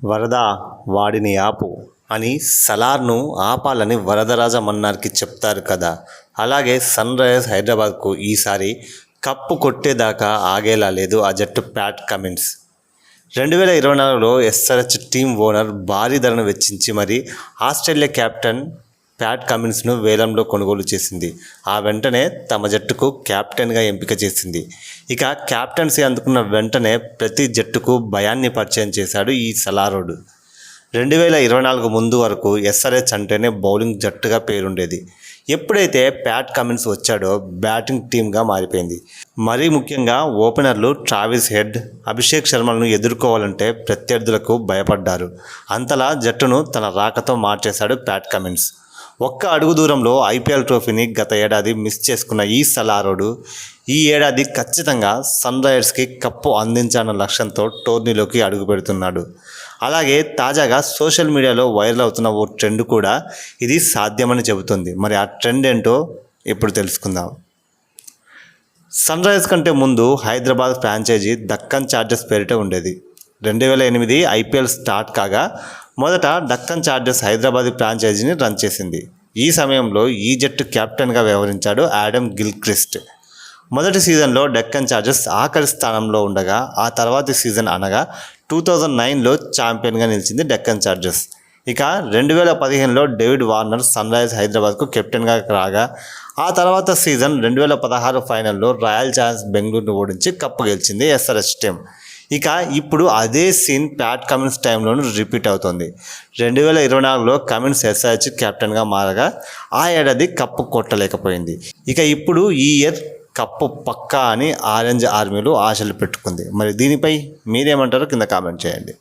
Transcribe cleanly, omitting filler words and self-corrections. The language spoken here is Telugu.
వరద వాడిని ఆపు అని సలార్ను ఆపాలని వరదరాజ మన్నార్కి చెప్తారు కదా. అలాగే సన్ రైజర్స్ హైదరాబాద్కు ఈసారి కప్పు కొట్టేదాకా ఆగేలా లేదు ఆ జట్టు. ప్యాట్ కమిన్స్ 2024లో ఎస్ఆర్హెచ్ టీం ఓనర్ భారీ ధరను వెచ్చించి మరి ఆస్ట్రేలియా కెప్టెన్ ప్యాట్ కమిన్స్ను వేలంలో కొనుగోలు చేసింది. ఆ వెంటనే తమ జట్టుకు కెప్టెన్గా ఎంపిక చేసింది. ఇక కెప్టెన్సీ అందుకున్న వెంటనే ప్రతి జట్టుకు భయాన్ని పరిచయం చేశాడు ఈ సలారోడు. 2024 ముందు వరకు ఎస్ఆర్హెచ్ అంటేనే బౌలింగ్ జట్టుగా పేరుండేది. ఎప్పుడైతే ప్యాట్ కమిన్స్ వచ్చాడో బ్యాటింగ్ టీమ్గా మారిపోయింది. మరీ ముఖ్యంగా ఓపెనర్లు ట్రావిస్ హెడ్, అభిషేక్ శర్మలను ఎదుర్కోవాలంటే ప్రత్యర్థులకు భయపడ్డారు. అంతలా జట్టును తన రాకతో మార్చేశాడు ప్యాట్ కమిన్స్. ఒక్క అడుగు దూరంలో ఐపీఎల్ ట్రోఫీని గత ఏడాది మిస్ చేసుకున్న ఈ సలారోడు ఈ ఏడాది ఖచ్చితంగా సన్ రైజర్స్కి కప్పు అందించాలన్న లక్ష్యంతో టోర్నీలోకి అడుగు పెడుతున్నాడు. అలాగే తాజాగా సోషల్ మీడియాలో వైరల్ అవుతున్న ఓ ట్రెండ్ కూడా ఇది సాధ్యమని చెబుతుంది. మరి ఆ ట్రెండ్ ఏంటో ఇప్పుడు తెలుసుకుందాం. సన్ రైజర్స్ కంటే ముందు హైదరాబాద్ ఫ్రాంచైజీ దక్కన్ చార్జర్స్ పేరిట ఉండేది. 2008 ఐపీఎల్ స్టార్ట్ కాగా మొదట దక్కన్ చార్జర్స్ హైదరాబాద్ ఫ్రాంచైజీని రన్ చేసింది. ఈ సమయంలో ఈ జట్టు కెప్టెన్గా వ్యవహరించాడు ఆడమ్ గిల్క్రిస్ట్. మొదటి సీజన్లో డెక్కన్ చార్జర్స్ ఆఖరి స్థానంలో ఉండగా ఆ తర్వాతి సీజన్ అనగా 2009లో ఛాంపియన్గా నిలిచింది డెక్కన్ చార్జర్స్. ఇక 2015లో డేవిడ్ వార్నర్ సన్ రైజర్స్ హైదరాబాద్కు కెప్టెన్గా రాగా ఆ తర్వాత సీజన్ 2016 ఫైనల్లో రాయల్ ఛాలెంజర్స్ బెంగళూరును ఓడించి కప్పు గెలిచింది ఎస్ఆర్హెచ్ టీం. ఇక ఇప్పుడు అదే సీన్ ప్యాట్ కమిన్స్ టైంలోనూ రిపీట్ అవుతుంది. 2024లో కమిన్స్ ఎస్ఆర్హెచ్ కెప్టెన్గా మారగా ఆ ఏడాది కప్పు కొట్టలేకపోయింది. ఇక ఇప్పుడు ఈ ఇయర్ కప్పు పక్కా అని ఆరెంజ్ ఆర్మీలు ఆశలు పెట్టుకుంది. మరి దీనిపై మీరేమంటారో కింద కామెంట్ చేయండి.